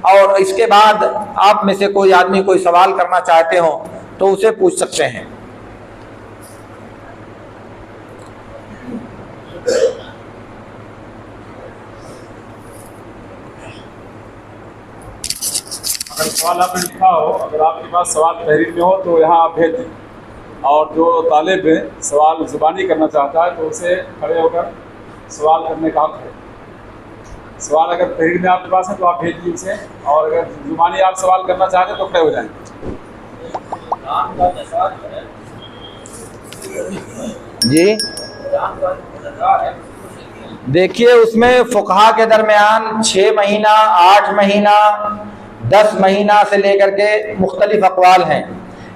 और इसके बाद आप में से कोई आदमी कोई सवाल करना चाहते हो तो उसे पूछ सकते हैं। अगर सवाल आपने लिखा हो, अगर आपके पास सवाल तहरीर में हो तो यहाँ आप भेज दें, और जो तालिब सवाल ज़ुबानी करना चाहता है तो उसे खड़े होकर सवाल करने का हक है। सवाल अगर तहरीर में आपके पास है तो आप भेज दीजिए उसे, और अगर ज़ुबानी आप सवाल करना चाहते हैं तो खड़े हो जाएंगे। जी देखिए, उसमें फुकहा के दरमियान 6 महीना, 8 महीना, 10 महीना से लेकर के मुख्तलिफ अक़वाल हैं,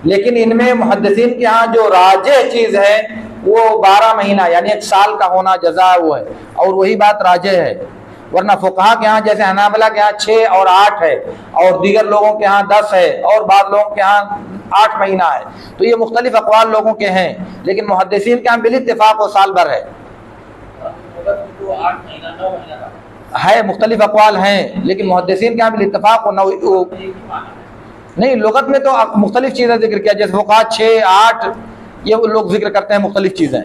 लेकिन इनमें मुहद्दिसीन के यहाँ जो राजे चीज़ है वो 12 महीना यानी 1 साल का होना जज़ा वो है, और वही बात राजे है। वरना फुकहा के यहाँ जैसे हनाबला के यहाँ 6 और 8 है, और दीगर लोगों के यहाँ 10 है, और बाद लोगों के यहाँ 8 महीना है। तो ये मुख्तलिफ अक़वाल लोगों के हैं, लेकिन मुहद्दिसीन के यहाँ बिल इत्तिफ़ाक़ वो साल भर है। मुख्तलिफ अक़वाल हैं, लेकिन मुहद्दिसीन के यहाँ बिल इत्तिफ़ाक़ नहीं। लुग़त में तो मुख्तलिफ चीज़ें जिक्र किया, जैसे फुकहा 6, 8 ये वो लोग जिक्र करते हैं मुख्तलिफ चीज़ें।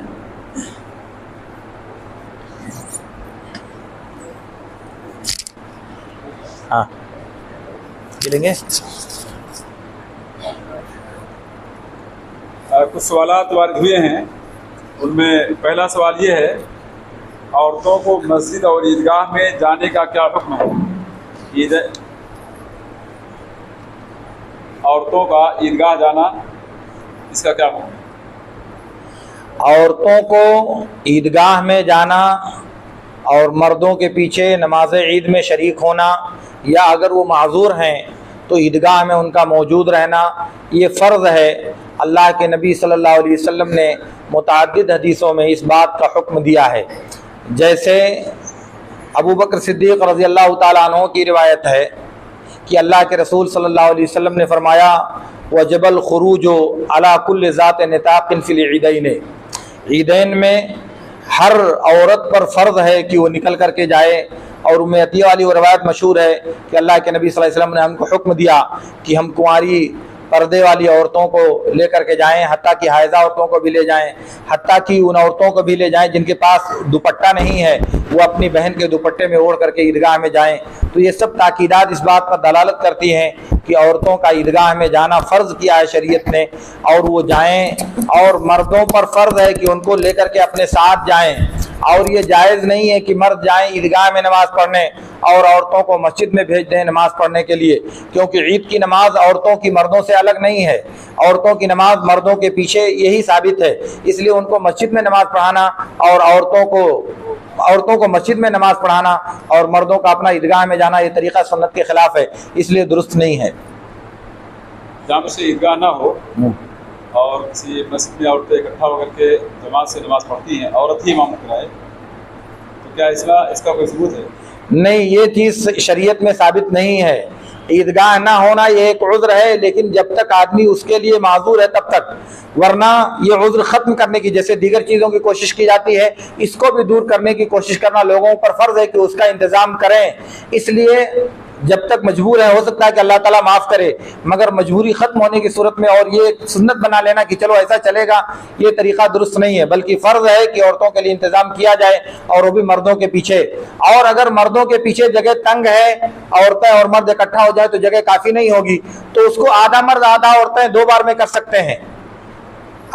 हाँ मिलेंगे। कुछ सवालात वारिद हुए हैं, उनमें पहला सवाल ये है, औरतों को मस्जिद और ईदगाह में जाने का क्या हुक्म है? औरतों का ईदगाह जाना, इसका क्या हुक्म है? औरतों को ईदगाह में जाना और मर्दों के पीछे नमाज ईद में शरीक होना, या अगर वो माज़ूर हैं तो ईदगाह में उनका मौजूद रहना, ये फ़र्ज़ है। अल्लाह के नबी सल्लल्लाहु अलैहि वसल्लम ने मुतअद्दिद हदीसों में इस बात का हुक्म दिया है। जैसे अबू बकर सिद्दीक़ रज़ी अल्लाह ताला अन्हु की रिवायत है कि अल्लाह के रसूल सल्लल्लाहु अलैहि वसल्लम ने फरमाया, वजबल खुरूजो अला कुल्ल ज़ात निताक़िन फ़िल ईदैन, ईदैन में हर औरत पर फ़र्ज़ है कि वो निकल करके जाए। और उम्मे अतिया वाली वो रवायत मशहूर है कि अल्लाह के नबी सल्लल्लाहु अलैहि वसल्लम ने हमको हुक्म दिया कि हम कुंवारी पर्दे वाली औरतों को लेकर के जाएं, हत्ता कि हायज़ा औरतों को भी ले जाएं, हत्ता कि उन औरतों को भी ले जाएं जिनके पास दुपट्टा नहीं है, वो अपनी बहन के दुपट्टे में ओढ़ करके ईदगाह में जाएं। तो ये सब ताकीदात इस बात पर दलालत करती हैं कि औरतों का ईदगाह में जाना फ़र्ज़ किया है शरीयत ने, और वो जाएं। और मर्दों पर फ़र्ज़ है कि उनको लेकर के अपने साथ जाएं, और ये जायज़ नहीं है कि मर्द जाएं ईदगाह में नमाज़ पढ़ने और औरतों को मस्जिद में भेज दें नमाज़ पढ़ने के लिए, क्योंकि ईद की नमाज औरतों की मर्दों से अलग नहीं है। औरतों की नमाज मर्दों के पीछे यही साबित है, इसलिए उनको मस्जिद में नमाज़ पढ़ाना और औरतों को मस्जिद में नमाज़ पढ़ाना और मर्दों का अपना ईदगाह में जाना, ये तरीक़ा सुन्नत के ख़िलाफ़ है, इसलिए दुरुस्त नहीं है। जहाँ से ईदगाह ना हो और किसी मस्जिद में औरतें इकट्ठा होकर के जमात से नमाज़ पढ़ती हैं, औरत ही इमामत कराए, तो क्या इसका कोई सबूत है? नहीं, ये चीज़ शरीयत में साबित नहीं है। ईदगाह ना होना ये एक उज़्र है, लेकिन जब तक आदमी उसके लिए माज़ूर है तब तक, वरना ये उज़्र ख़त्म करने की, जैसे दीगर चीज़ों की कोशिश की जाती है, इसको भी दूर करने की कोशिश करना लोगों पर फ़र्ज़ है कि उसका इंतज़ाम करें। इसलिए जब तक मजबूर है, हो सकता है कि अल्लाह ताला माफ़ करे, मगर मजबूरी ख़त्म होने की सूरत में और ये सुन्नत बना लेना कि चलो ऐसा चलेगा, ये तरीक़ा दुरुस्त नहीं है। बल्कि फ़र्ज़ है कि औरतों के लिए इंतज़ाम किया जाए, और वो भी मर्दों के पीछे। और अगर मर्दों के पीछे जगह तंग है, औरतें और मर्द इकट्ठा हो जाए तो जगह काफ़ी नहीं होगी, तो उसको आधा मर्द आधा औरतें 2 बार में कर सकते हैं।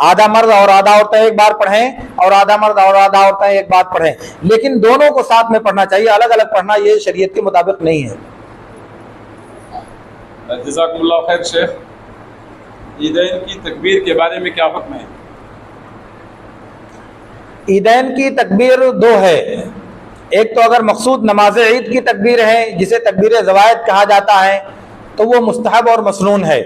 आधा मर्द और आधा औरतें एक बार पढ़ें, और आधा मर्द और आधा औरतें एक बार पढ़ें, लेकिन दोनों को साथ में पढ़ना चाहिए। अलग अलग पढ़ना ये शरीयत के मुताबिक नहीं है। जज़ाकुमुल्लाह खैर शेख, ईदैन की तकबीर के बारे में क्या हुक्म है? ईदैन की तकबीर 2 है। एक तो अगर मकसूद नमाज ईद की तकबीर है, जिसे तकबीर ज़वायद कहा जाता है, तो वो मुस्तहब और मसनून है।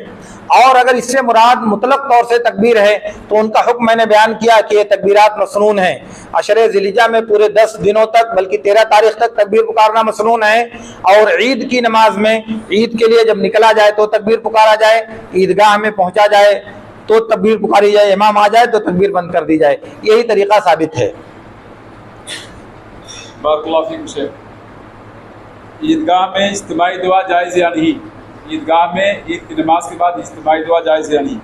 और अगर इससे मुराद मुतलक तौर से तकबीर है तो उनका हुक्म मैंने बयान किया कि ये तकबीरात मसनून हैं। अशरे ज़िलहिज्जा में पूरे 10 दिनों तक, बल्कि 13 तारीख तक तकबीर पुकारना मसनून है। और ईद की नमाज में, ईद के लिए जब निकला जाए तो तकबीर पुकारा जाए, ईदगाह में पहुँचा जाए तो तकबीर पुकारी जाए, इमाम आ जाए तो तकबीर बंद कर दी जाए। यही तरीक़ा साबित है। बारकाल्लाहु फीकुम शेख। ईदगाह में इज्तिमाई दुआ जायज़ या नहीं? ईदगाह में ईद की नमाज के बाद इज्तिमाई दुआ जायज़ या नहीं?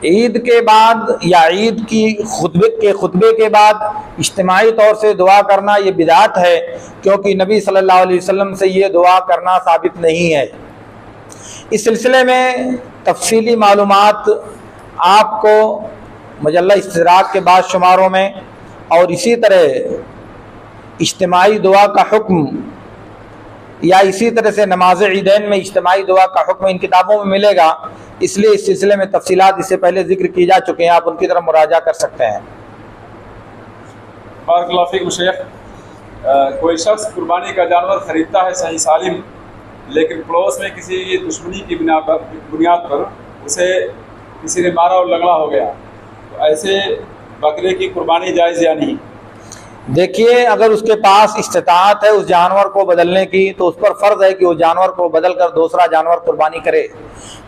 ईद के बाद या ईद की खुतबे के बाद इज्तिमाई तौर से दुआ करना ये बिदात है, क्योंकि नबी सल्लल्लाहु अलैहि वसल्लम से ये दुआ करना साबित नहीं है। इस सिलसिले में तफसीली मालूमात आपको मजल्ला इस्तदराक के बाद शुमारों में और इसी तरह इज्तिमाई दुआ का हुक्म या इसी तरह से नमाज ईदैन में इज्तिमाई दुआ का हुक्म इन किताबों में मिलेगा। इसलिए इस सिलसिले में तफसीलात इससे पहले जिक्र की जा चुके हैं, आप उनकी तरफ मुराजा कर सकते हैं। बारकल्लाहु फीकुम शेख, कोई शख्स कुर्बानी का जानवर ख़रीदता है सही सालिम, लेकिन पड़ोस में किसी दुश्मनी की बुनियाद पर उसे किसी ने मारा और लंगड़ा हो गया, तो ऐसे बकरे की कुर्बानी जायज़ या नहीं? देखिए, अगर उसके पास इस्तिताअत है उस जानवर को बदलने की, तो उस पर फ़र्ज़ है कि वो जानवर को बदल कर दूसरा जानवर कुर्बानी करे,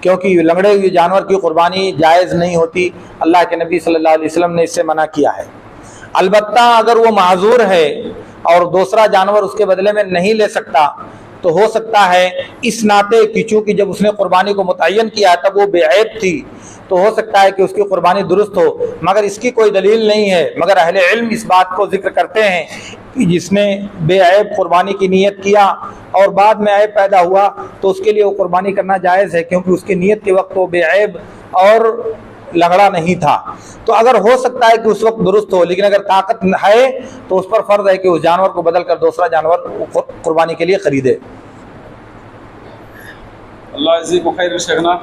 क्योंकि लंगड़े हुए जानवर की कुर्बानी जायज़ नहीं होती। अल्लाह के नबी सल्लल्लाहु अलैहि वसल्लम ने इससे मना किया है। अलबत्ता अगर वो माजूर है और दूसरा जानवर उसके बदले में नहीं ले सकता, तो हो सकता है इस नाते कि चूँकि जब उसने कुर्बानी को मुतय्यन किया तब वो बेऐब थी, तो हो सकता है कि उसकी कुर्बानी दुरुस्त हो, मगर इसकी कोई दलील नहीं है। मगर अहले इल्म इस बात को जिक्र करते हैं कि जिसने बेऐब कुर्बानी की नीयत किया और बाद में ऐब पैदा हुआ, तो उसके लिए वो कुर्बानी करना जायज़ है, क्योंकि उसकी नीयत के वक्त वो बेऐब और लंगड़ा नहीं था। तो अगर हो सकता है कि उस वक्त दुरुस्त हो, लेकिन अगर ताकत है तो उस पर फ़र्ज़ है कि उस जानवर को बदल कर दूसरा जानवर कुर्बानी के लिए ख़रीदे। अल्लाह इसी को खैर शेखना,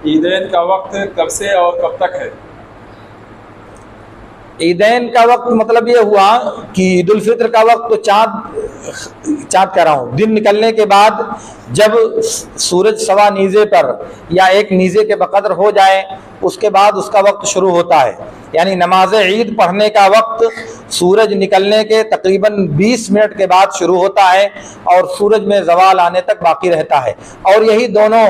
ईदैन का वक्त कब से और कब तक है? ईदैन का वक्त मतलब ये हुआ कि ईद उल फित्र का वक्त तो चाँद कह रहा हूँ, दिन निकलने के बाद जब सूरज सवा नीज़े पर या एक नीज़े के बकदर हो जाए, उसके बाद उसका वक्त शुरू होता है। यानी नमाज ईद पढ़ने का वक्त सूरज निकलने के तकरीबन 20 मिनट के बाद शुरू होता है और सूरज में ज़वाल आने तक बाकी रहता है। और यही दोनों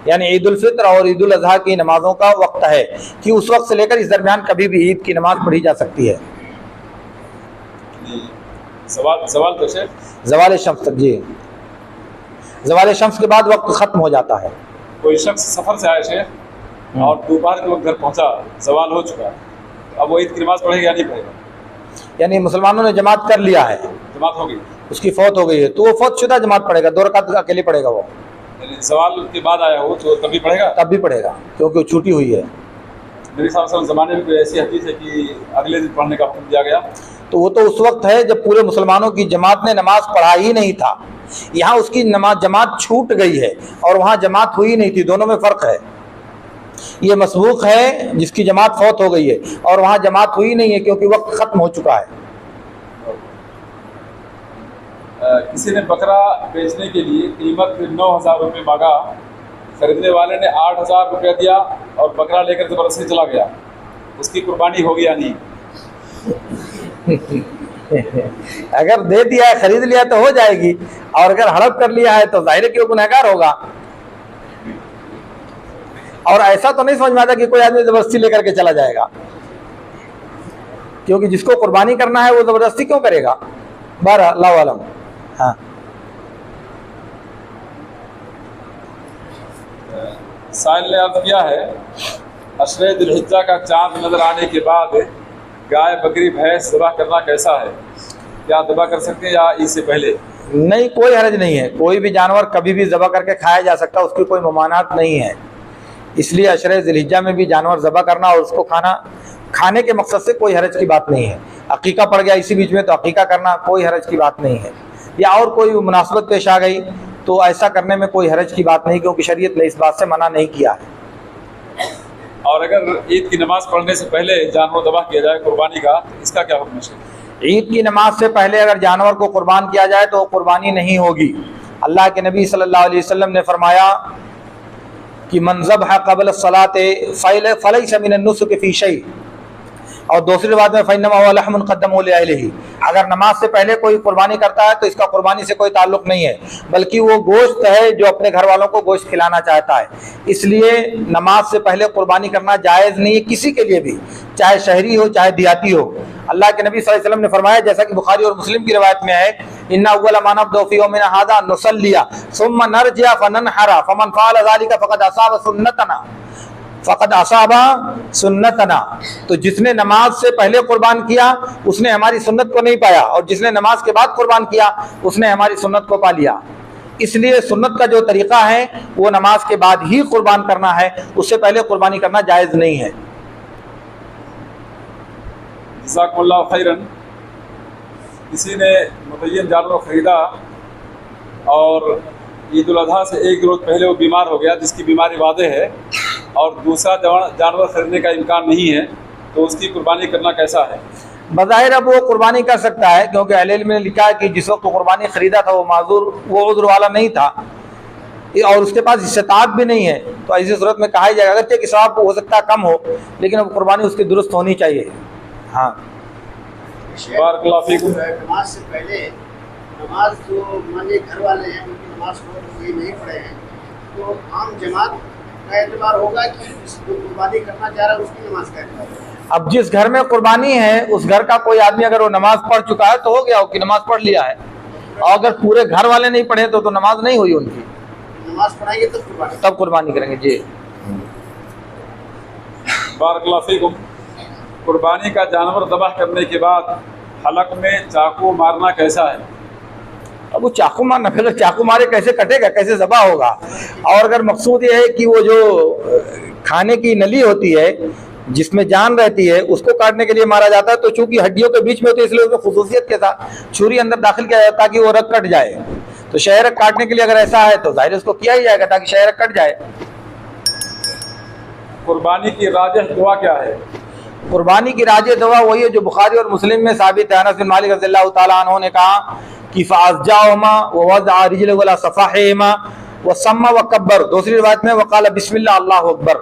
यानी ईद उल फित्र और ईद उल अज़हा की नमाज़ों का वक्त है कि उस वक्त से लेकर इस दरमियान कभी भी ईद की नमाज पढ़ी जा सकती है। सवाल तो शेख, ज़वाल शम्स तक, जी, ज़वाल शम्स के बाद वक्त ख़त्म हो जाता है। कोई शख्स सफ़र से आया शेख और दोपहर के वक्त घर पहुंचा, ज़वाल हो चुका है, अब वो ईद की नमाज पढ़ेगा या नहीं पढ़ेगा? यानी मुसलमानों ने जमात कर लिया है, जमात हो गई, उसकी फौत हो गई है, तो वो फौत शुदा जमात पढ़ेगा, 2 रकात अकेले पढ़ेगा। वो सवाल के बाद आया हो तो तब भी पढ़ेगा? तब भी पढ़ेगा, क्योंकि वो छूटी हुई है। मेरे साहब ज़माने में कोई ऐसी हदीस है कि अगले दिन पढ़ने का हुक्म दिया गया? तो वो तो उस वक्त है जब पूरे मुसलमानों की जमात ने नमाज पढ़ा ही नहीं था। यहाँ उसकी जमात छूट गई है और वहाँ जमात हुई नहीं थी, दोनों में फ़र्क है। ये मसबूक है जिसकी जमात फौत हो गई है और वहाँ जमात हुई नहीं है, क्योंकि वक्त ख़त्म हो चुका है। किसी ने बकरा बेचने के लिए कीमत 9,000 रुपये मांगा, खरीदने वाले ने 8,000 रुपया दिया और बकरा लेकर ज़बरदस्ती चला गया, उसकी कुर्बानी होगी या नहीं? अगर दे दिया है, खरीद लिया तो हो जाएगी, और अगर हड़प कर लिया है तो जाहिर है कि वो गुनहगार होगा। और ऐसा तो नहीं समझ में आता कि कोई आदमी ज़बरदस्ती लेकर के चला जाएगा, क्योंकि जिसको कुर्बानी करना है वो ज़बरदस्ती क्यों करेगा? बहरहाल अल्लाहु आलम। हाँ, साइल ने अर्ज किया है, अशरे दुल्हिज्जा का चांद नजर आने के बाद गाय बकरी भैंस ज़बह करना कैसा है? क्या ज़बह कर सकते हैं या इससे पहले? नहीं, कोई हरज नहीं है, कोई भी जानवर कभी भी ज़बह करके खाया जा सकता है, उसकी कोई ममानात नहीं है। इसलिए अशरे दुल्हिज्जा में भी जानवर ज़बह करना और उसको खाने के मकसद से कोई हरज की बात नहीं है। अकीका पड़ गया इसी बीच में तो अकीका करना कोई हरज की बात नहीं है, या और कोई मुनासबत पेश आ गई तो ऐसा करने में कोई हरज की बात नहीं, क्योंकि शरीयत ने इस बात से मना नहीं किया है। और अगर ईद की नमाज पढ़ने से पहले जानवर ज़बह किया जाए कुर्बानी का, तो इसका क्या हुक्म है? ईद की नमाज से पहले अगर जानवर को कुर्बान किया जाए तो कुर्बानी नहीं होगी। अल्लाह के नबी सल्लल्लाहु अलैहि वसल्लम ने फरमाया कि मन ज़बह क़ब्ल सलाते फ़लैसा मिनन नुस्क फ़ी शै, और दूसरी रिवायत में फ़इन्नमा हुवा लहमुन क़द्दमू लिअहलिही, अगर नमाज से पहले कोई कुर्बानी करता है तो इसका कुर्बानी से कोई ताल्लुक़ नहीं है, बल्कि वो गोश्त है जो अपने घर वालों को गोश्त खिलाना चाहता है। इसलिए नमाज से पहले कुर्बानी करना जायज़ नहीं है किसी के लिए भी, चाहे शहरी हो चाहे देहाती हो। अल्लाह के नबी सल्लल्लाहु अलैहि वसल्लम ने फरमाया, जैसा कि बुखारी और मुस्लिम की रिवायत में है, इन्ना अव्वल मा नब्दउ फी यौमिना हाज़ा नुसल्लिया सुम्मा नरजिअ फननहरा फमन फ़अल ज़ालिका फ़क़द असाब सुन्नतना फ़क़द असाबा सुन्नतना। तो जिसने नमाज से पहले कुर्बान किया उसने हमारी सुन्नत को नहीं पाया, और जिसने नमाज के बाद कुर्बान किया उसने हमारी सुन्नत को पा लिया। इसलिए सुन्नत का जो तरीक़ा है वो नमाज के बाद ही कुर्बान करना है, उससे पहले कुर्बानी करना जायज़ नहीं है। जज़ाकुमुल्लाह खैरन। किसी ने मुतय्यन जानवर ख़रीदा और ईद उल अज़हा से एक रोज़ पहले वो बीमार हो गया, जिसकी बीमारी वाज़ेह है, और दूसरा जानवर खरीदने का इम्कान नहीं है, तो उसकी कुर्बानी करना कैसा है? बज़ाहिर अब वो कुर्बानी कर सकता है, क्योंकि अहले इल्म ने लिखा है कि जिस वक्त कुर्बानी ख़रीदा था वो माजूर, वो उज़्र वाला नहीं था और उसके पास इस्तात भी नहीं है, तो ऐसी सूरत में कहा जाएगा अगरचे कि सवाब हो सकता है कम हो, लेकिन अब कुर्बानी उसकी दुरुस्त होनी चाहिए। हाँ, बारकल्लाहु फीकुम। नमाज से पहले नमाज जो मानिए घर वाले हैं उनकी नमाज नहीं पढ़े हैं, तो आम जमात का एतबार होगा कि जो कुर्बानी करना चाह रहा है उसकी नमाज का एतबार होगा? अब जिस घर में कुर्बानी है उस घर का कोई आदमी अगर वो नमाज पढ़ चुका है तो हो गया, उसकी नमाज पढ़ लिया है, और अगर पूरे घर वाले नहीं पढ़े तो नमाज नहीं हुई उनकी। नमाज पढ़ाएंगे तब कुर्बानी करेंगे जी। बारकल्लाहु फीकुम। कुर्बानी का जानवर दबह करने के बाद हलक में चाकू मारना कैसा है? अब वो चाकू मारना, फिर चाकू मारे कैसे कटेगा, कैसे ज़बा होगा? और अगर मकसूद ये है कि वो जो खाने की नली होती है जिसमें जान रहती है उसको काटने के लिए मारा जाता है, तो चूंकि हड्डियों के बीच में होती है इसलिए उसको खुसूसियत के साथ छुरी अंदर दाखिल किया जाता है ताकि वो रग कट जाए। तो शहरक काटने के लिए अगर ऐसा है तो जाहिर उसको किया ही जाएगा ताकि शहरक कट जाए। कुर्बानी की राजिह दुआ क्या है? कुर्बानी की राजिह दुआ वही है जो बुखारी और मुस्लिम में साबित है। अनस बिन मालिक रज़ियल्लाहु ताला अन्हु ने कहा कि फ़अज़जाहुमा व वज़अ रिजलहु अला सफ़ाहिहिमा व सम्मा व कब्बर। दूसरी रिवायत में वक़ाल बिस्मिल्लाह अल्लाहु अकबर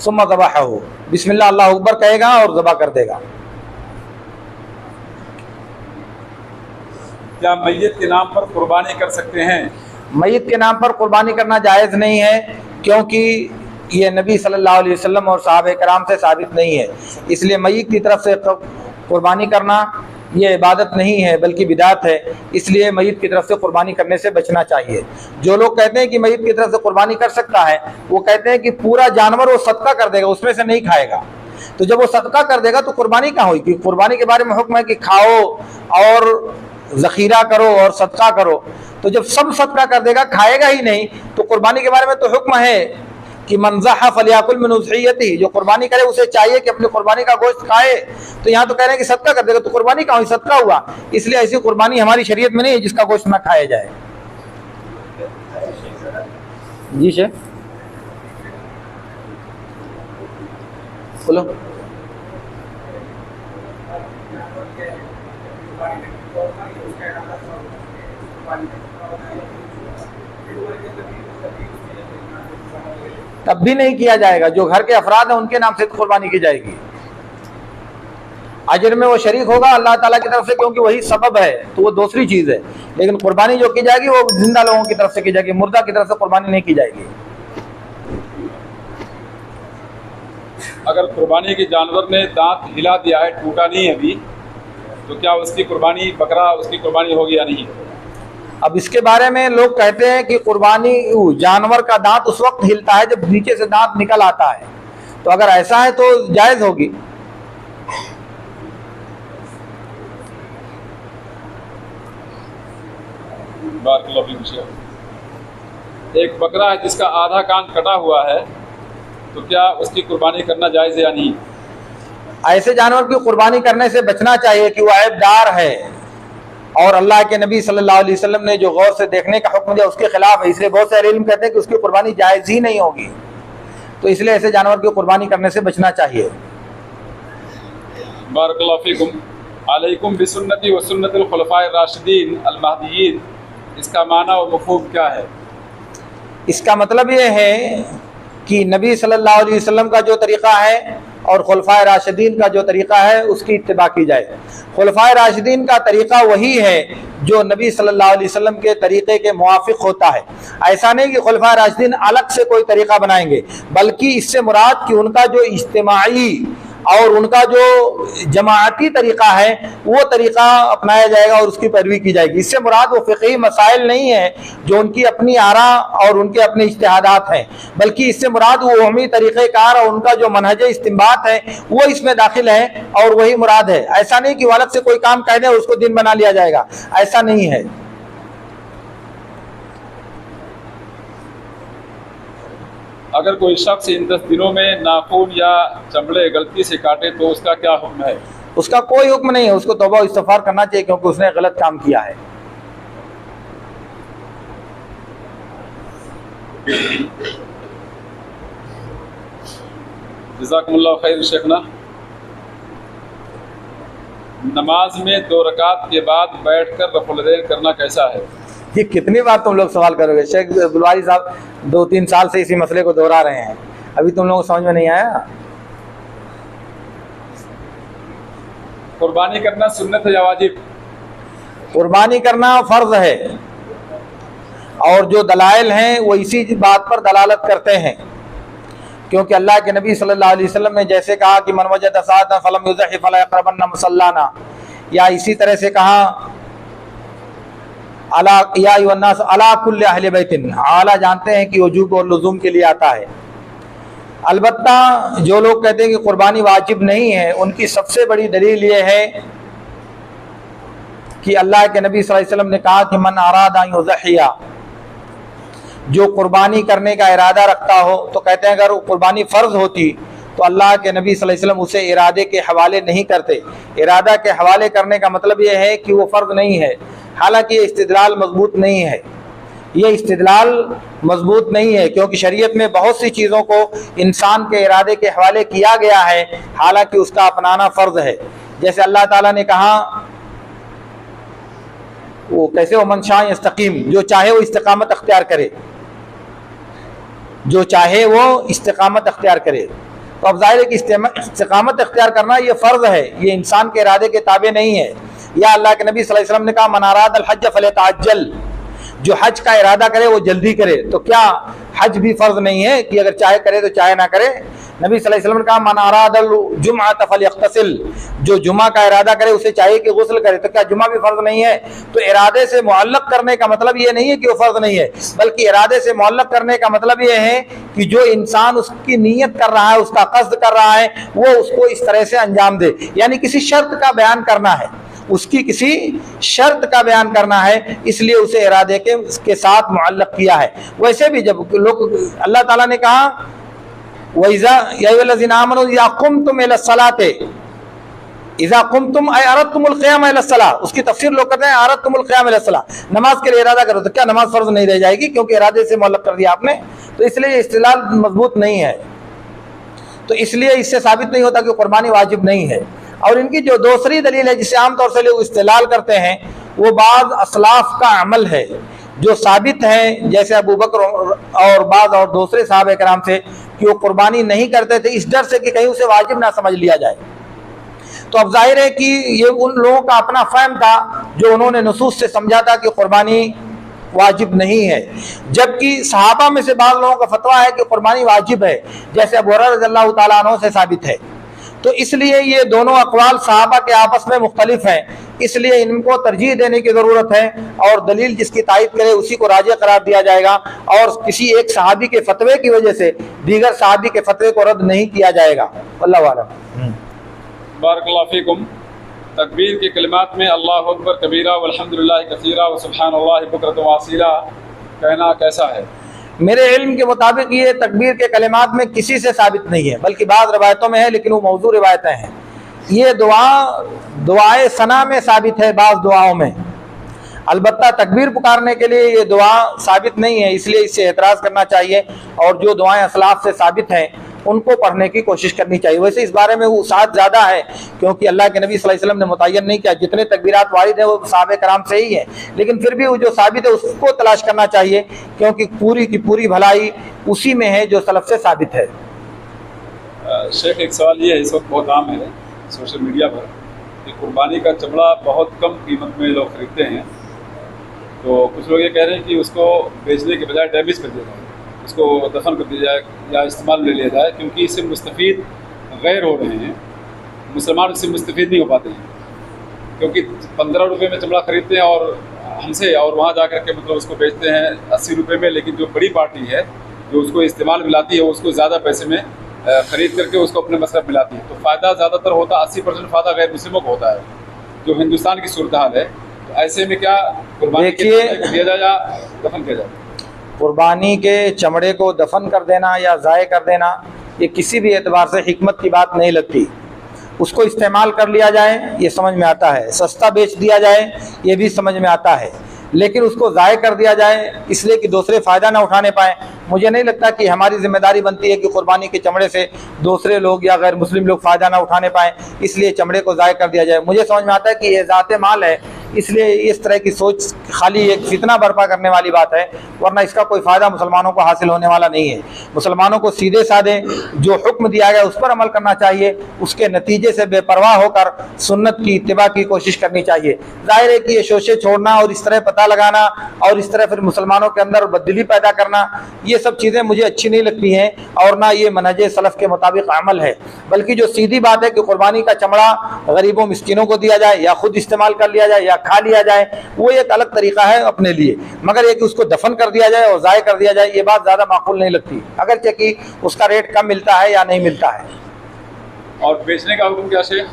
सुम्मा ज़बहहु, बिस्मिल्लाह अल्लाहु अकबर कहेगा और ज़बह कर देगा। क्या मैयत के नाम पर कुर्बानी कर सकते हैं? मैयत के नाम पर कुर्बानी करना जायज़ नहीं है, क्योंकि ये नबी सल्लल्लाहु अलैहि वसल्लम और सहाबे कराम से साबित नहीं है। इसलिए मैयत की तरफ से कुर्बानी करना ये इबादत नहीं है बल्कि बिदात है। इसलिए मैयत की तरफ से कुर्बानी करने से बचना चाहिए। जो लोग कहते हैं कि मैयत की तरफ से कुर्बानी कर सकता है वो कहते हैं कि पूरा जानवर वो सदका कर देगा, उसमें से नहीं खाएगा। तो जब वो सदका कर देगा तो कुर्बानी कहाँ हुई? कि कुर्बानी के बारे में हुक्म है कि खाओ और ज़ख़ीरा करो और सदका करो। तो जब सब सदका कर देगा, खाएगा ही नहीं, तो कुर्बानी के बारे में तो हुक्म है कि मन ज़हा फलियाकुल मिन उज़हियती, जो कुर्बानी करे उसे चाहिए कि अपनी कुर्बानी का गोश्त खाए। तो यहाँ तो कह रहे हैं कि सदका कर देगा, तो कुर्बानी कहाँ हुई? सदका हुआ। इसलिए ऐसी कुर्बानी हमारी शरीयत में नहीं है जिसका गोश्त ना खाया जाए। जी शेख बोलो। तब भी नहीं किया जाएगा। जो घर के अफराद हैं उनके नाम से कुर्बानी की जाएगी। अजर में वो शरीक होगा अल्लाह ताला की तरफ से, क्योंकि वही सबब है, तो वो दूसरी चीज़ है। लेकिन कुर्बानी जो की जाएगी वो जिंदा लोगों की तरफ से की जाएगी, मुर्दा की तरफ से कुर्बानी नहीं की जाएगी। अगर कुर्बानी के जानवर ने दांत हिला दिया है, टूटा नहीं है अभी, तो क्या उसकी कुर्बानी, बकरा उसकी कुर्बानी होगी या नहीं? अब इसके बारे में लोग कहते हैं कि कुर्बानी जानवर का दांत उस वक्त हिलता है जब नीचे से दांत निकल आता है, तो अगर ऐसा है तो जायज़ होगी। एक बकरा है जिसका आधा कान कटा हुआ है, तो क्या उसकी कुर्बानी करना जायज़ है या नहीं? ऐसे जानवर की कुर्बानी करने से बचना चाहिए कि वह ऐबदार है और अल्लाह के नबी सल्लल्लाहु अलैहि वसल्लम ने जो गौर से देखने का हुक्म दिया उसके खिलाफ है। इसलिए बहुत सारे इल्म कहते हैं कि उसकी कुर्बानी जायज़ ही नहीं होगी। तो इसलिए ऐसे जानवर की कुर्बानी करने से बचना चाहिए। बारकल्लाहु फीकुम। अलैकुम बिसुन्नती व सुन्नतिल खुलफाए राशिदीन अल महदीयीन, इसका माना और मफ़हूम क्या है? इसका मतलब ये है कि नबी सल्लल्लाहु अलैहि वसल्लम का जो तरीक़ा है और खुलफाए राशिदीन का जो तरीक़ा है उसकी इत्तिबा की जाए। खुलफाए राशिदीन का तरीक़ा वही है जो नबी सल्लल्लाहु अलैहि वसल्लम के तरीक़े के मुआफ़िक़ होता है। ऐसा नहीं कि खुलफाए राशिदीन अलग से कोई तरीक़ा बनाएंगे, बल्कि इससे मुराद कि उनका जो इज्तिमाई और उनका जो जमाअती तरीका है वो तरीका अपनाया जाएगा और उसकी पैरवी की जाएगी। इससे मुराद वो फ़िक़ही मसाइल नहीं है जो उनकी अपनी आरा और उनके अपने इज्तिहादात हैं, बल्कि इससे मुराद वो उम्मी तरीक़ेकार और उनका जो मनहज इस्तिंबात है वो इसमें दाखिल है और वही मुराद है। ऐसा नहीं कि वो अलग से कोई काम कह दे उसको दिन बना लिया जाएगा, ऐसा नहीं है। अगर कोई शख्स इन 10 दिनों में नाखून या चमड़े गलती से काटे तो उसका क्या हुक्म है? उसका कोई हुक्म नहीं है, उसको तौबा इस्तिग़फ़ार करना चाहिए क्योंकि उसने गलत काम किया है। जज़ाकुमुल्लाह खैर शेखना। नमाज में 2 रकात के बाद बैठकर रफ़ुल-यदैन करना कैसा है? ये कितनी बार तुम लोग सवाल करोगे? शेख बुलवारी साहब 2-3 साल से इसी मसले को दोहरा रहे हैं, अभी तुम लोगों को समझ में नहीं आया? कुर्बानी करना सुन्नत है या वाजिब? कुर्बानी करना फ़र्ज़ है और जो दलाइल हैं वो इसी बात पर दलालत करते हैं, क्योंकि अल्लाह के नबी सल्लल्लाहु अलैहि वसल्लम ने जैसे कहा कि मन वजद साअतन फलम युज़हि फला यक़रबन्ना मुसल्लाना, या इसी तरह से कहा अला या अय्युहन्नास अला कुल्लि अहले बैतिन, आला जानते हैं कि वजूब और लुज़ूम के लिए आता है। अलबत्ता जो लोग कहते हैं कि कुर्बानी वाजिब नहीं है, उनकी सबसे बड़ी दलील ये है कि अल्लाह के नबी सल्लल्लाहु अलैहि वसल्लम ने कहा कि मन अरादा युज़हिया, जो कुर्बानी करने का इरादा रखता हो, तो कहते हैं अगर कुर्बानी फ़र्ज़ होती तो अल्लाह के नबी सल्लल्लाहु अलैहि वसल्लम उसे इरादे के हवाले नहीं करते। इरादा के हवाले करने का मतलब ये है कि वो फ़र्ज़ नहीं है। हालांकि ये इस्तिदलाल मजबूत नहीं है, ये इस्तिदलाल मजबूत नहीं है, क्योंकि शरीयत में बहुत सी चीज़ों को इंसान के इरादे के हवाले किया गया है, हालांकि उसका अपनाना फ़र्ज़ है। जैसे अल्लाह ताला ने कहा वो कैसे, वो मन शाअ यस्तकीम, जो चाहे वो इस्तिकामत अख्तियार करे, जो चाहे वो इस्तिकामत अख्तियार करे। तो अब ज़ाहिर है कि इस्तिकामत अख्तियार करना ये फ़र्ज़ है, ये इंसान के इरादे के ताबे नहीं है। या अल्लाह के नबी सल्लल्लाहु अलैहि वसल्लम ने कहा मन अरादल हज फलयतअज्जल, जो हज का इरादा करे वो जल्दी करे। तो क्या हज भी फ़र्ज़ नहीं है कि अगर चाहे करे तो चाहे ना करे? नबी सल्लल्लाहु अलैहि वसल्लम ने कहा मन अरादल जुम्अत फलयग़तसिल, जो जुमा का इरादा करे उसे चाहिए कि गुस्ल करे। तो क्या जुमा भी फ़र्ज़ नहीं है? तो इरादे से मुअल्लक़ करने का मतलब ये नहीं है कि वो फ़र्ज़ नहीं है, बल्कि इरादे से मुअल्लक़ करने का मतलब ये है कि जो इंसान उसकी नीयत कर रहा है, उसका कस्द कर रहा है, वो उसको इस तरह से अंजाम दे, यानी किसी शर्त का बयान करना है, उसकी किसी शर्त का बयान करना है, इसलिए उसे इरादे के साथ मुअल्लक़ किया है। वैसे भी जब लोग, अल्लाह ताला ने कहा वइज़ा या अय्युहल्लज़ीना आमनू इज़ा कुमतुम इलस्सलाति, इज़ा कुमतुम अय अरदतुमुल क़ियाम इलस्सलाह, उसकी तफसीर लोग करते हैं अरदतुमुल क़ियाम इलस्सलाह, नमाज के लिए इरादा करो। तो क्या नमाज फ़र्ज़ नहीं रह जाएगी क्योंकि इरादे से मुअल्लक़ कर दिया आपने? तो इसलिए इस्तिलाल मजबूत नहीं है, तो इसलिए इससे साबित नहीं होता कि कुर्बानी वाजिब नहीं है। और इनकी जो दूसरी दलील है जिसे आमतौर से लोग इस्तिलाल करते हैं, वो बाज़ असलाफ का अमल है जो साबित है, जैसे अबू बकर और बाज़ और दूसरे सहाबा किराम से, कि वो कुर्बानी नहीं करते थे इस डर से कि कहीं उसे वाजिब ना समझ लिया जाए। तो अब जाहिर है कि ये उन लोगों का अपना फ़हम था जो उन्होंने नुसूस से समझा था कि कुर्बानी वाजिब नहीं है, जबकि सहाबा में से बाज़ लोगों का फतवा है कि कुर्बानी वाजिब है, जैसे अबू हुरैरा रज़ियल्लाहु ताला अन्हु से साबित है। तो इसलिए ये दोनों अक़वाल सहाबा के आपस में मुख्तलिफ हैं, इसलिए इनको तरजीह देने की ज़रूरत है और दलील जिसकी तायद करे उसी को राजिह करार दिया जाएगा, और किसी एक सहाबी के फतवे की वजह से दीगर सहाबी के फतवे को रद्द नहीं किया जाएगा। वल्लाहु आलम। बारकल्लाहु फ़ीकुम। तकबीर के कलिमात में अल्लाहु अकबर कबीरा वल्हम्दुलिल्लाहि कसीरा व सुब्हानल्लाहि बुक्रतन व असीला कहना कैसा है? मेरे इल्म के मुताबिक ये तकबीर के कलिमात में किसी से साबित नहीं है, बल्कि बाज़ रिवायतों में है, लेकिन वो मौजू रिवायतें हैं। ये दुआए सना में साबित है, बाज़ दुआओं में। अलबत्ता तकबीर पुकारने के लिए ये दुआ साबित नहीं है, इसलिए इससे एतराज़ करना चाहिए और जो दुआएं असलाफ से साबित हैं उनको पढ़ने की कोशिश करनी चाहिए। वैसे इस बारे में वसाअत ज़्यादा है, क्योंकि अल्लाह के नबी सल्लल्लाहु अलैहि वसल्लम ने मुतय्यन नहीं किया, जितने तकबीरात वारिद है वो सहाबा कराम से ही है, लेकिन फिर भी वो जो साबित है उसको तलाश करना चाहिए, क्योंकि पूरी की पूरी भलाई उसी में है जो सलफ से साबित है। शेख, एक सवाल ये है, इस वक्त बहुत आम है सोशल मीडिया पर कि कुर्बानी का चमड़ा बहुत कम कीमत में लोग खरीदते हैं, तो कुछ लोग ये कह रहे हैं कि उसको बेचने के बजाय डैमेज कर दिया जाए, उसको दफन कर दिया जाए या इस्तेमाल ले लिया जाए, क्योंकि इससे मुस्तफ़ीद गैर हो रहे हैं मुसलमान उससे मुस्तफ़ीद नहीं हो पाते हैं, क्योंकि 15 रुपये में चमड़ा खरीदते हैं और हमसे, और वहाँ जा कर के मतलब उसको बेचते हैं 80 रुपये में। लेकिन जो बड़ी पार्टी है जो उसको इस्तेमाल में लाती है, उसको ज़्यादा पैसे में ख़रीद करके उसको अपने मसरफ में लाती है। तो फ़ायदा ज़्यादातर होता है, 80% फ़ायदा गैर मुस्लिमों को होता है, जो हिंदुस्तान की सूरत हाल है। तो ऐसे में क्या कुर्बानी दिया जाए या दफन किया जाए? कुर्बानी के चमड़े को दफन कर देना या ज़ाय कर देना, ये किसी भी एतबार से हिकमत की बात नहीं लगती। उसको इस्तेमाल कर लिया जाए ये समझ में आता है, सस्ता बेच दिया जाए ये भी समझ में आता है, लेकिन उसको ज़ाय कर दिया जाए इसलिए कि दूसरे फ़ायदा ना उठाने पाएँ, मुझे नहीं लगता कि हमारी जिम्मेदारी बनती है कि कुर्बानी के चमड़े से दूसरे लोग या गैर मुस्लिम लोग फ़ायदा ना उठाने पाएँ, इसलिए चमड़े को ज़ाय कर दिया जाए। मुझे समझ में आता है कि ये ज़ाते माल है, इसलिए इस तरह की सोच खाली एक फितना बर्पा करने वाली बात है, वरना इसका कोई फ़ायदा मुसलमानों को हासिल होने वाला नहीं है। मुसलमानों को सीधे साधे जो हुक्म दिया गया उस पर अमल करना चाहिए, उसके नतीजे से बेपरवाह होकर सुन्नत की इत्तिबा की कोशिश करनी चाहिए। जाहिर है कि ये शोशे छोड़ना और इस तरह पता लगाना और इस तरह फिर मुसलमानों के अंदर बददिली पैदा करना, ये सब चीज़ें मुझे अच्छी नहीं लगती हैं और ना ये मनहज सलफ़ के मुताबिक अमल है। बल्कि जो सीधी बात है कि कुर्बानी का चमड़ा गरीबों मिस्किनों को दिया जाए या खुद इस्तेमाल कर लिया जाए या खा लिया जाए, वो एक अलग तरीका है अपने लिए, मगर ये कि उसको दफन कर दिया जाए और ज़ाय कर दिया जाए ये बात ज़्यादा माकूल नहीं लगती, अगरचे कि उसका रेट कम मिलता है या नहीं मिलता है। और बेचने का हुक्म क्या है?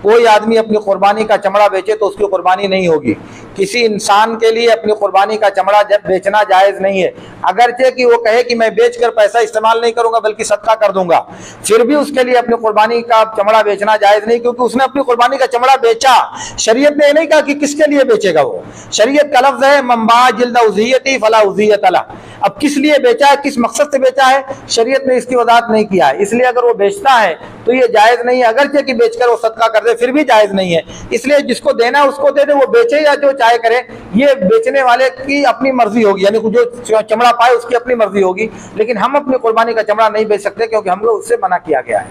कोई आदमी अपनी कुर्बानी का चमड़ा बेचे तो उसकी कुर्बानी नहीं होगी। किसी इंसान के लिए अपनी कुर्बानी का चमड़ा जब बेचना जायज़ नहीं है, अगरचे कि वो कहे कि मैं बेचकर पैसा इस्तेमाल नहीं करूंगा बल्कि सदका कर दूंगा, फिर भी उसके लिए अपनी कुर्बानी का चमड़ा बेचना जायज़ नहीं, क्योंकि उसने अपनी कुर्बानी का चमड़ा बेचा। शरीयत ने नहीं कहा कि किसके लिए बेचेगा वो, शरीयत का लफ्ज़ है मंबा जिल्द उज़ियती फला उज़ियत अला। अब किस लिए बेचा है, किस मकसद से बेचा है, शरीयत ने इसकी वजाहत नहीं किया है, इसलिए अगर वो बेचता है तो ये जायज़ नहीं है, अगरचे कि बेचकर वो सदका कर दे फिर भी जायज़ नहीं है। इसलिए जिसको देना उसको दे दे, वो बेचे या जो चाहे करे, ये बेचने वाले की अपनी मर्जी होगी, यानी जो चमड़ा पाए उसकी अपनी मर्जी होगी, लेकिन हम अपनी कुर्बानी का चमड़ा नहीं बेच सकते क्योंकि हम लोग उससे मना किया गया है।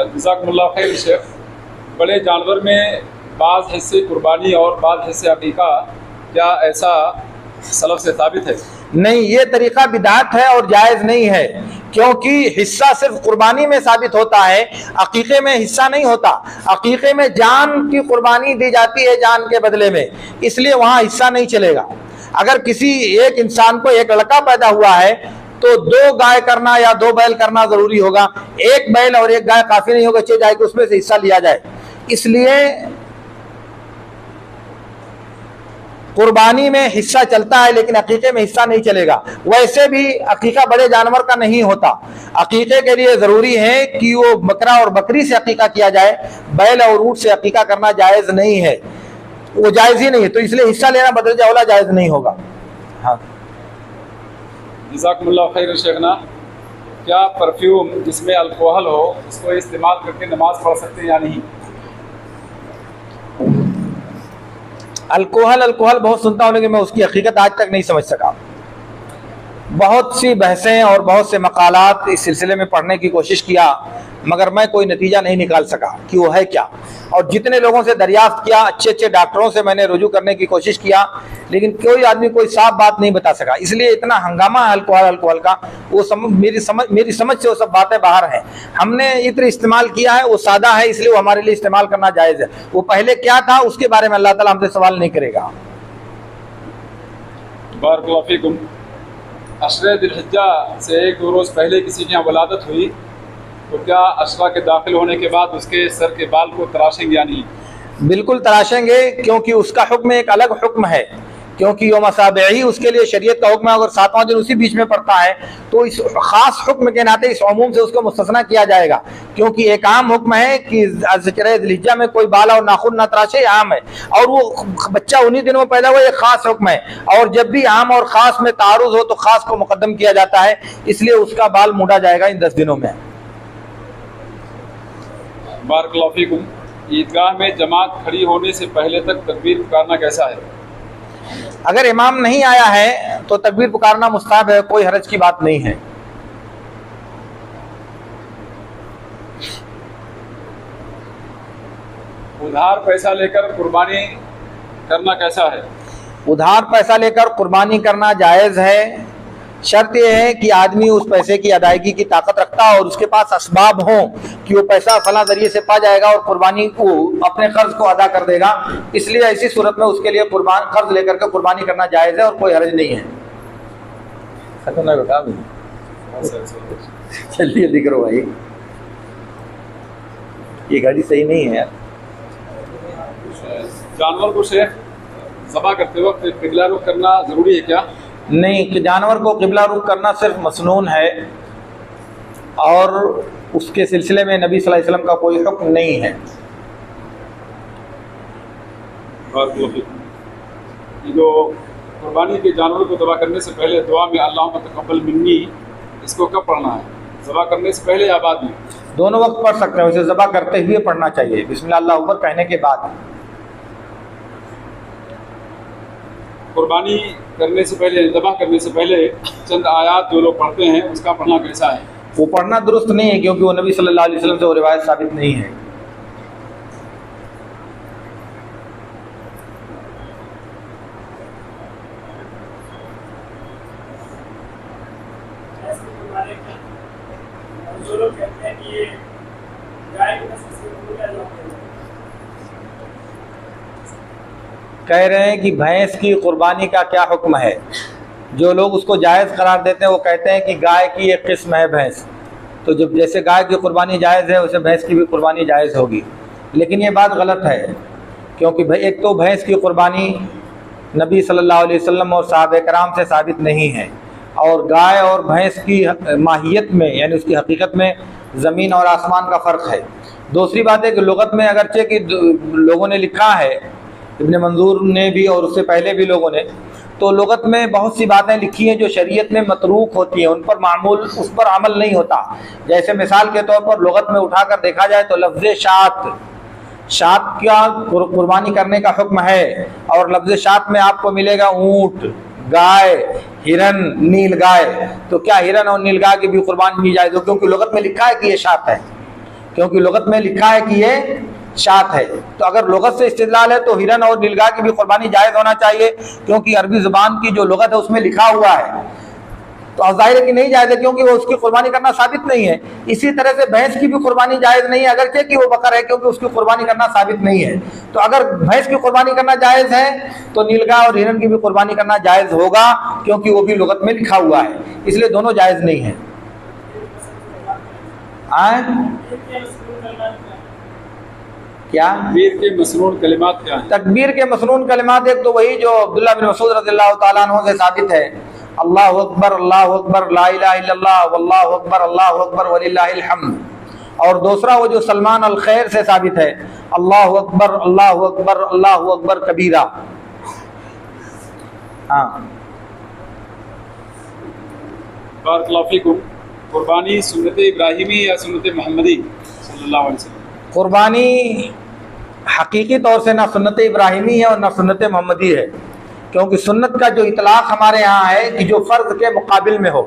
जज़ाकुमुल्लाह खैर शेख, बड़े जानवर में बाज़ हिस्से कुर्बानी और बाज़ हिस्से अकीका, क्या ऐसा सलफ़ से साबित है? नहीं, ये तरीका बिदात है और जायज़ नहीं है, क्योंकि हिस्सा सिर्फ कुर्बानी में साबित होता है, अकीक़े में हिस्सा नहीं होता। अकीक़े में जान की कुर्बानी दी जाती है जान के बदले में, इसलिए वहाँ हिस्सा नहीं चलेगा। अगर किसी एक इंसान को एक लड़का पैदा हुआ है तो 2 गाय करना या 2 बैल करना ज़रूरी होगा, एक बैल और एक गाय काफ़ी नहीं होगा, चाहिए जाए कि उसमें से हिस्सा लिया जाए। इसलिए कुर्बानी में हिस्सा चलता है लेकिन अकीक़े में हिस्सा नहीं चलेगा। वैसे भी अकीक़ा बड़े जानवर का नहीं होता, अकीक़े के लिए ज़रूरी है कि वो बकरा और बकरी से अकीक़ा किया जाए, बैल और ऊँट से अकीक़ा करना जायज़ नहीं है, वो जायज़ ही नहीं है, तो इसलिए हिस्सा लेना बदरजा औला जायज़ नहीं होगा। हाँ, जज़ाकुमुल्लाह खैर शेखना, क्या परफ्यूम जिसमें अल्कोहल हो उसको इस्तेमाल करके नमाज पढ़ सकते हैं या नहीं? अल्कोहल बहुत सुनता हूँ लेकिन मैं उसकी हकीकत आज तक नहीं समझ सका। बहुत सी बहसें और बहुत से मकालात इस सिलसिले में पढ़ने की कोशिश किया, मगर मैं कोई नतीजा नहीं निकाल सका कि वो है क्या। और जितने लोगों से दरियाफ्त किया, अच्छे अच्छे डॉक्टरों से मैंने रुजू करने की कोशिश किया, लेकिन कोई आदमी कोई साफ बात नहीं बता सका। इसलिए इतना हंगामा है अल्कोहल का, वो मेरी समझ से वो सब बातें बाहर हैं। हमने इत्र इस्तेमाल किया है, वो सादा है, इसलिए वो हमारे लिए इस्तेमाल करना जायज़ है। वो पहले क्या था उसके बारे में अल्लाह ताला हमसे सवाल नहीं करेगा। बारकल्लाहु फीकुम। अशरे दिलहिज्जा से 1-2 रोज़ पहले किसी की यहाँ वलादत हुई तो क्या अशरा के दाखिल होने के बाद उसके सर के बाल को तराशेंगे या नहीं? बिल्कुल तराशेंगे, क्योंकि उसका हुक्म एक अलग हुक्म है, क्योंकि योम साबई उसके लिए शरीयत का हुक्म है। अगर 7वां दिन उसी बीच में पड़ता है तो इस खास हुक्म के नाते इस उमूम से उसको मुस्तस्ना किया जाएगा, क्योंकि एक आम हुक्म है कि अशरे दिलहिज्जा में कोई बाल और नाखून ना तराशे, आम है, और वो बच्चा उन्हीं दिनों में पैदा हुआ, एक खास हुक्म है। और जब भी आम और खास में तारुज़ हो तो खास को मुकद्दम किया जाता है, इसलिए उसका बाल मुड़ा जाएगा इन 10 दिनों में। बारकल्लाहु फीकुम। ईदगाह में जमात खड़ी होने से पहले तक तकबीर पुकारना कैसा है? अगर इमाम नहीं आया है तो तकबीर पुकारना मुस्ताहब है, कोई हरज की बात नहीं है। उधार पैसा लेकर कुर्बानी करना कैसा है? उधार पैसा लेकर कुर्बानी करना जायज़ है। शर्त यह है कि आदमी उस पैसे की अदायगी की ताकत रखता और उसके पास असबाब हों कि वो पैसा फला जरिए से पा जाएगा और कुर्बानी को अपने कर्ज को अदा कर देगा। इसलिए ऐसी सूरत में उसके लिए कर्ज लेकर के कुर्बानी करना जायज़ है और कोई हर्ज नहीं है। बता चलिए दिख रहा भाई, ये गाड़ी सही नहीं है यार। जानवर को शेख ज़बा करते वक्त किबला रुख करना ज़रूरी है क्या? नहीं, कि जानवर को किबला रुख करना सिर्फ मसनून है और उसके सिलसिले में नबी सल्लल्लाहु अलैहि वसल्लम का कोई हुक्म नहीं है। ये जो कुर्बानी के जानवर को ज़बा करने से पहले दुआ में अल्लाहुम्मा तक़ब्बल मिन्नी, इसको कब पढ़ना है? ज़बा करने से पहले या बाद में? दोनों वक्त पढ़ सकते हैं, उसे ज़बा करते हुए पढ़ना चाहिए, बिस्मिल्लाह अल्लाहु अकबर कहने के बाद। कुर्बानी करने से पहले, ज़बा करने से पहले चंद आयात जो लोग पढ़ते हैं उसका पढ़ना कैसा है? वो पढ़ना दुरुस्त नहीं है, क्योंकि वो नबी सल्लल्लाहु अलैहि वसल्लम से वो रिवायत साबित नहीं है। कह रहे हैं कि भैंस की कुर्बानी का क्या हुक्म है। जो लोग उसको जायज़ करार देते हैं वो कहते हैं कि गाय की एक किस्म है भैंस, तो जब जैसे गाय की कुर्बानी जायज़ है वैसे भैंस की भी कुर्बानी जायज़ होगी। लेकिन ये बात गलत है, क्योंकि एक तो भैंस की कुर्बानी नबी सल्लल्लाहु अलैहि वसल्लम और सहाबा कराम से साबित नहीं है, और गाय और भैंस की माहियत में यानी उसकी हकीकत में ज़मीन और आसमान का फ़र्क है। दूसरी बात है कि लुगत में अगरचे कि लोगों ने लिखा है, इब्न मंजूर ने भी और उससे पहले भी लोगों ने, तो लुगत में बहुत सी बातें लिखी हैं जो शरीयत में मतरूक होती हैं, उन पर मामूल उस पर अमल नहीं होता। जैसे मिसाल के तौर पर लुगत में उठाकर देखा जाए तो लफ्ज़ शात का कुर्बानी करने का हुक्म है, और लफ्ज़ शात में आपको मिलेगा ऊँट, गाय, हिरन, नीलगाय। तो क्या हिरन और नीलगाय की भी कुर्बानी की जाए? क्योंकि लुगत में लिखा है कि ये शात है, क्योंकि लुगत में लिखा है कि ये शात है। तो अगर लुगत से इस्तिदलाल है तो हिरन और नीलगाय की भी कुर्बानी जायज़ होना चाहिए, क्योंकि अरबी ज़ुबान की जो लुगत है उसमें लिखा हुआ है। तो ज़ाहिर है कि नहीं जायज़ है, क्योंकि वो उसकी कुर्बानी करना साबित नहीं है। इसी तरह से भैंस की भी कुर्बानी जायज़ नहीं है, अगरचे कि वो बकर है, क्योंकि उसकी कुर्बानी करना साबित नहीं है। तो अगर भैंस की कुर्बानी करना जायज़ है तो नीलगाय और हिरन की भी कुर्बानी करना जायज़ होगा, क्योंकि वो भी लुगत में लिखा हुआ है, इसलिए दोनों जायज़ नहीं है। क्या तकबीर के मसनून कलिमात क्या हैं? तकबीर के मसनून कलिमात एक तो वही जो अब्दुल्लाह बिन मसूद रज़ियल्लाहु ताला अन्हु से साबित है, अल्लाहु अकबर ला इलाहा इल्लल्लाह वल्लाहु अकबर वलिल्लाहिल हम्द। और दूसरा वो जो सलमान अल खैर से साबित है, अल्लाहु अकबर कबीरा। हाँ, बारकल्लाहु फीकुम। कुर्बानी सुन्नत इब्राहिमी या सुन्नत मोहम्मदी सल्लल्लाहु अलैहि वसल्लम? कुर्बानी हकीकी तौर से ना सुन्नत इब्राहिमी है और ना सुन्नत मोहम्मदी है, क्योंकि सुन्नत का जो इतलाक़ हमारे यहाँ है कि जो फ़र्ज़ के मुकाबिल में हो,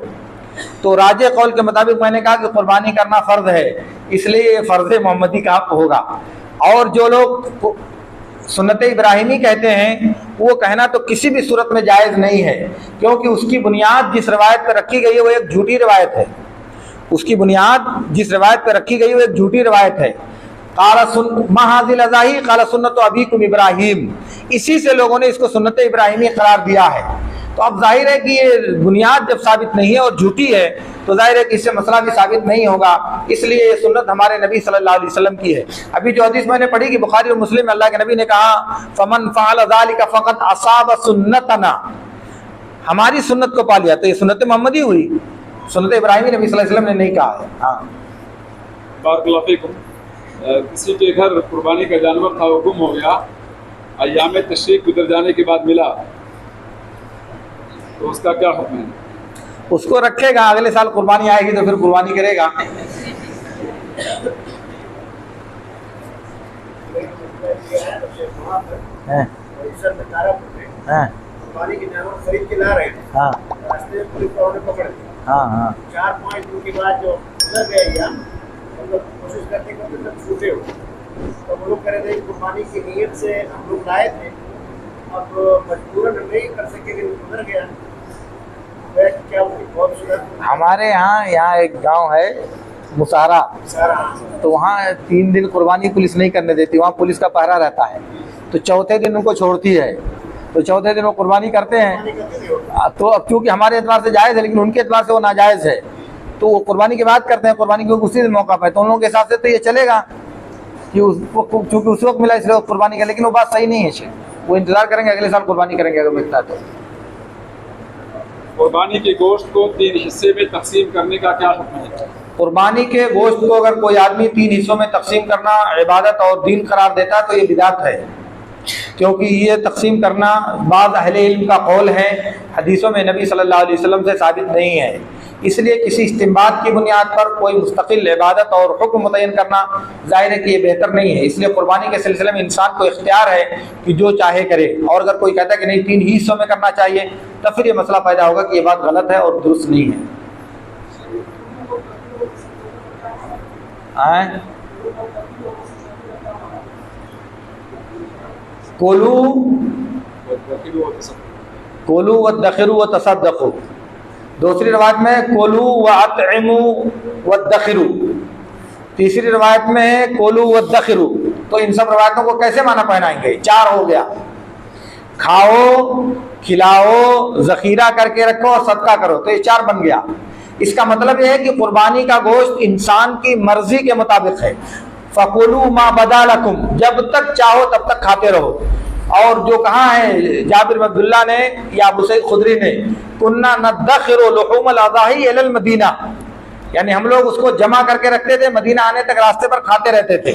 तो राजे कौल के मुताबिक मैंने कहा कि कुर्बानी करना फ़र्ज़ है, इसलिए ये फ़र्ज़ मोहम्मदी का होगा। और जो लोग सुन्नत इब्राहिमी कहते हैं वो कहना तो किसी भी सूरत में जायज़ नहीं है, क्योंकि उसकी बुनियाद जिस रवायत पर रखी गई है वो एक झूठी रवायत है। उसकी बुनियाद जिस रवायत पर रखी गई है वो एक झूठी रवायत है। काला सुन्नत अबीकुम इब्राहिम, इसी से लोगों ने इसको सुन्नत इब्राहिमी करार दिया है। तो अब जाहिर है कि ये बुनियाद जब साबित नहीं है और झूठी है तो जाहिर है कि इससे मसला भी साबित नहीं होगा, इसलिए ये सुन्नत हमारे नबी सल्लल्लाहु अलैहि वसल्लम की है। अभी जो हदीस मैंने पढ़ी कि बुखारी और मुस्लिम में अल्लाह के नबी ने कहा, फमन फ़अल ज़ालिका फ़क़द असाब सुन्नतना, हमारी सुन्नत को पा लिया। तो ये सुन्नत मोहम्मदी हुई, सुन्नत इब्राहिमी नबी सल्लल्लाहु अलैहि वसल्लम ने नहीं कहा है। हाँ, बारकल्लाहु फीकुम। किसी के घर कुर्बानी का जानवर था, वो गुम हो गया, अय्याम तशरीक गुजर जाने के बाद मिला, तो उसका क्या हुक्म है? उसको रखेगा, अगले साल कुर्बानी आएगी तो फिर कुर्बानी करेगा। कुर्बानी के जानवर खरीद के ला रहे थे, रास्ते में पुलिस वालों ने पकड़ लिया। 4-5 दिन के बाद जो गुजर गया, कोशिश करते करते सब छूटे हो, तो हम लोग कह रहे थे कुर्बानी की नीयत से हम लोग लाए थे, अब मजबूरन नहीं कर सके, गुजर गया। क्या बहुत सूरत हमारे यहाँ एक गांव है मुसारा, सारा तो वहाँ 3 दिन कुर्बानी पुलिस नहीं करने देती, वहाँ पुलिस का पहरा रहता है। तो चौथे दिन उनको छोड़ती है, तो चौथे दिन वो कुर्बानी करते हैं। तो अब क्योंकि हमारे एतबार से जायज़ है लेकिन उनके एतबार से वो नाजायज़ है, तो वो कुर्बानी के बाद करते हैं, कुर्बानी के उसी दिन मौका पाए, तो उन लोगों के हिसाब से तो ये चलेगा कि उसको चूँकि उस वक्त मिला इसलिए वो कुर्बानी कर, लेकिन वो बात सही नहीं है। वो इंतज़ार करेंगे, अगले साल कुर्बानी करेंगे अगर मिलता है तो। कुर्बानी के गोश्त को 3 हिस्से में तकसीम करने का क्या हुक्म है? कुर्बानी के गोश्त को अगर कोई आदमी 3 हिस्सों में तकसीम करना इबादत और दीन करार देता है तो ये बिदात है, क्योंकि ये तकसीम करना बाज़ अहले इल्म का कौल है, हदीसों में नबी सल्लल्लाहु अलैहि वसल्लम से साबित नहीं है। इसलिए किसी इस्तिंबात की बुनियाद पर कोई मुस्तकिल इबादत और हुक्म मुतय्यन करना ज़ाहिर है कि ये बेहतर नहीं है। इसलिए कुर्बानी के सिलसिले में इंसान को इख्तियार है कि जो चाहे करे, और अगर कोई कहता है कि नहीं 3 ही हिस्सों में करना चाहिए, तब फिर ये मसला पैदा होगा कि ये बात गलत है और दुरुस्त नहीं है। कोलू व दखिरु व तसद्दक़ु, दूसरी रवायत में कोलू व अतइमु व दखिरु, तीसरी रवायत में है कोलू व दखिरु। तो इन सब रवायतों को कैसे माना पहनाएंगे? 4 हो गया, खाओ, खिलाओ, ज़ख़ीरा करके रखो और सदका करो, तो ये 4 बन गया। इसका मतलब यह है कि कुर्बानी का गोश्त इंसान की मर्जी के मुताबिक है। फ़कुलू मा बदा लकुम, जब तक चाहो तब तक खाते रहो। और जो कहा है जाबिर अब्दुल्ला ने या अबू सईद खुदरी ने, कुन्ना नदखिरु लुहूमल अज़ाही इलल मदीना, यानी हम लोग उसको जमा करके रखते थे, मदीना आने तक रास्ते पर खाते रहते थे।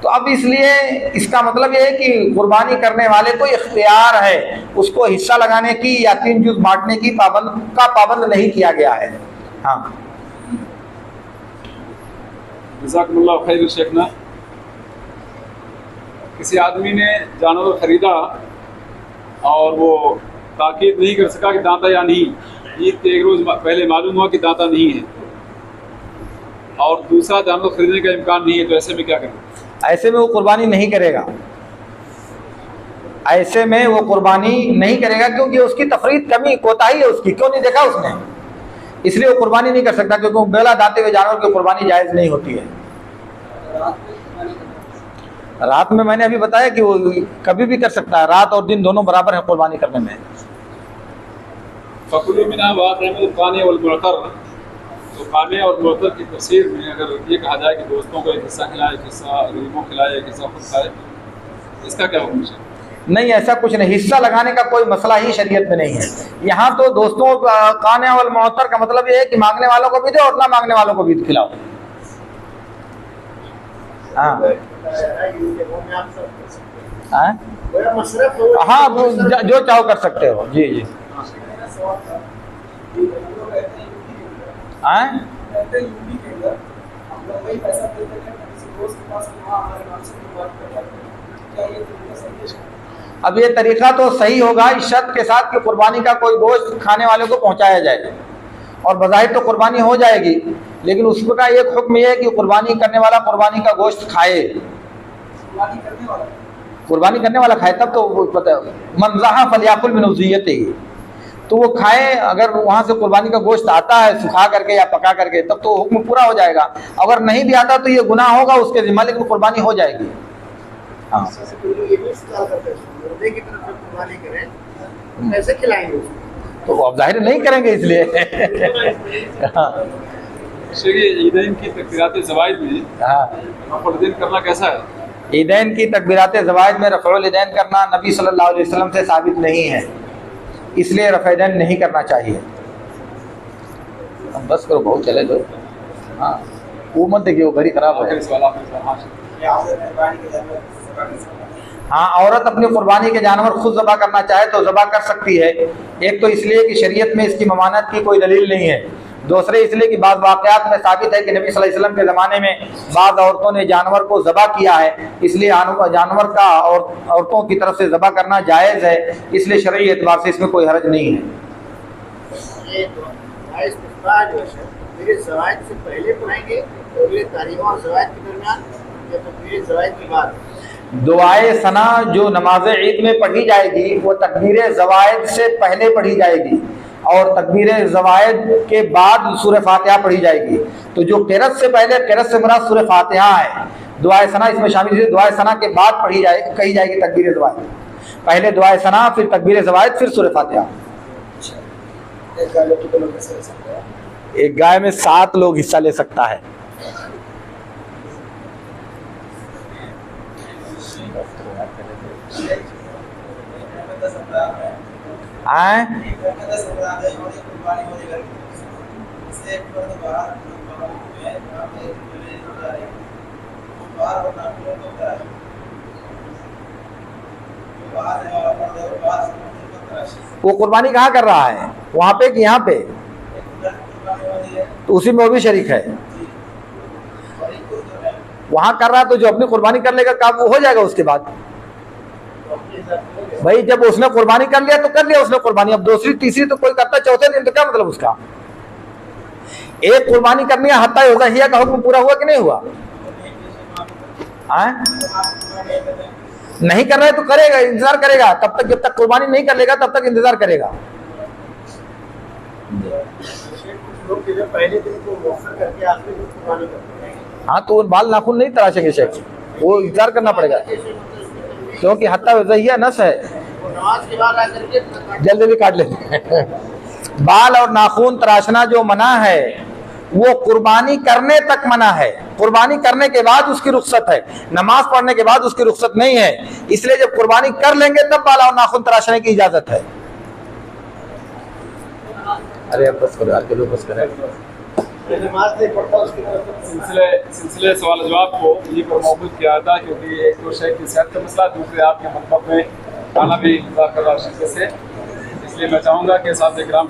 तो अब इसलिए इसका मतलब यह है कि कुर्बानी करने वाले को इख्तियार है, उसको हिस्सा लगाने की या 3 जुज़ बांटने की पाबंद नहीं किया गया है। हाँ, जज़ाकुमुल्लाह खैर शेखना। किसी आदमी ने जानवर खरीदा और वो ताकीद नहीं कर सका कि दांता या नहीं, ईद के 1 रोज़ पहले मालूम हुआ कि दांता नहीं है, और दूसरा जानवर खरीदने का इम्कान नहीं है, तो ऐसे में क्या करें? ऐसे में वो कुर्बानी नहीं करेगा, ऐसे में वो कुर्बानी नहीं करेगा, क्योंकि उसकी तफरीद कमी कोताही है उसकी, क्यों नहीं देखा उसने, इसलिए वो कुर्बानी नहीं कर सकता, क्योंकि बेला दाते हुए जानवर की कुर्बानी जायज़ नहीं होती है। रात में मैंने अभी बताया कि वो कभी भी कर सकता है, रात और दिन दोनों बराबर है कुर्बानी करने में। फ़कुलू मिन्हा वअतइमुल क़ानिअ वल मुअतर, तो क़ानिअ और मुअतर की तफसीर में अगर ये कहा जाए कि दोस्तों को एक हिस्सा खिलाए, एक हिस्सा गरीबों को खिलाए, एक हिस्सा खुद खाए, इसका क्या हुक्म है? नहीं, ऐसा कुछ नहीं, हिस्सा लगाने का कोई मसला ही शरीयत में नहीं है। यहाँ तो दोस्तों क़ानिअ वल मुअतर का मतलब ये है कि मांगने वालों को भी दो और ना मांगने वालों को भी खिलाओ। हाँ हाँ, जो चाहो कर सकते हो। जी जी। अब ये तरीका तो सही होगा इस शर्त के साथ कि कुर्बानी का कोई गोश्त खाने वाले को पहुंचाया जाए, और बज़ाहिर तो कुर्बानी हो जाएगी, लेकिन उसका एक हुक्म यह है कि कुर्बानी करने वाला कुर्बानी का गोश्त खाए। कुर्बानी करने वाला खाए तब तो पता, मन ज़हा फलियाकुल मिन उज़ियतिही, तो वो खाए। अगर वहाँ से कुर्बानी का गोश्त आता है सुखा करके या पका करके, तब तो हुक्म पूरा हो जाएगा। अगर नहीं भी आता तो ये गुनाह होगा उसके ज़िम्मा, लेकिन कुर्बानी हो जाएगी। हाँ, कैसे खिलाएंगे? तो अब जाहिर नहीं करेंगे इसलिए। ईदैन की तकबीरात ज़वाइद में रफ़उल यदैन करना कैसा है? ईदैन की तकबीरात ज़वाइद में रफ़उल यदैन करना नबी सल्लल्लाहु अलैहि वसल्लम से साबित नहीं है, इसलिए रफ़अ यदैन नहीं करना चाहिए। अब बस करो, बहुत चले दो। हाँ, वो मत देखिए, वो घड़ी खराब है। हाँ, औरत अपनी कुर्बानी के जानवर खुद ज़बह करना चाहे तो ज़बह कर सकती है। एक तो इसलिए कि शरीयत में इसकी ममानत की कोई दलील नहीं है, दूसरे इसलिए कि बाज़ वाक़यात में साबित है कि नबी सल्लल्लाहु अलैहि वसल्लम के ज़माने में बाज़ औरतों ने जानवर को ज़बह किया है, इसलिए जानवर का और औरतों की तरफ से ज़बह करना जायज़ है, इसलिए शरई एतबार से इसमें कोई हर्ज नहीं है। दुआए सना जो नमाज ईद में पढ़ी जाएगी वो तकबीर ज़वाइद से पहले पढ़ी जाएगी, और तकबीर ज़वाइद के बाद सूरह फातिहा पढ़ी जाएगी। तो जो क़िरात से पहले, क़िरात से मुराद सूरह फातिहा है, दुआए सना इसमें शामिल है। दुआए सना के बाद कही जाएगी तकबीर ज़वाइद। पहले दुआए सना, फिर तकबीर ज़वाइद, फिर सूरह फातिहा। एक गाय में 7 लोग हिस्सा ले सकता है। आए वो कुर्बानी कहाँ कर रहा है, वहां पे कि यहाँ पे? तो उसी में वो भी शरीक है। वहां कर रहा है तो जो अपनी कुर्बानी कर लेगा काम वो हो जाएगा। उसके बाद भाई जब उसने कुर्बानी कर लिया तो कर लिया उसने कुर्बानी। अब दूसरी तीसरी तो कोई करता, चौथे दिन तो क्या मतलब उसका? एक कुर्बानी करनी है, हत्ता उज़हिया का हुक्म पूरा हुआ कि नहीं हुआ? नहीं कर रहा है तो करेगा, इंतजार करेगा तब तक, जब तक कुर्बानी नहीं कर लेगा तब तक इंतजार करेगा। हाँ तो बाल नाखून नहीं तराशेंगे शेख, वो इंतजार करना पड़ेगा क्योंकि हत्ता उज़हिया नस है, जल्दी जल्दी काट लेते हैं। बाल और नाखून तराशना जो मना है वो कुर्बानी करने तक मना है। कुर्बानी करने के बाद उसकी रुख्सत है, नमाज पढ़ने के बाद उसकी रुख्सत नहीं है। इसलिए जब कुर्बानी कर लेंगे तब बाल और नाखून तराशने की इजाजत है। अरे अब बस करो यार, चलो बस करें। सिलसिले सवाल जवाब को ये पर मौजूद किया था क्योंकि एक तो शेख की सेहत का मसला, दूसरे आपके मतलब में खाना भी इंतजार कर रहा शिद्दत से। इसलिए मैं चाहूँगा कि साथ ग्राम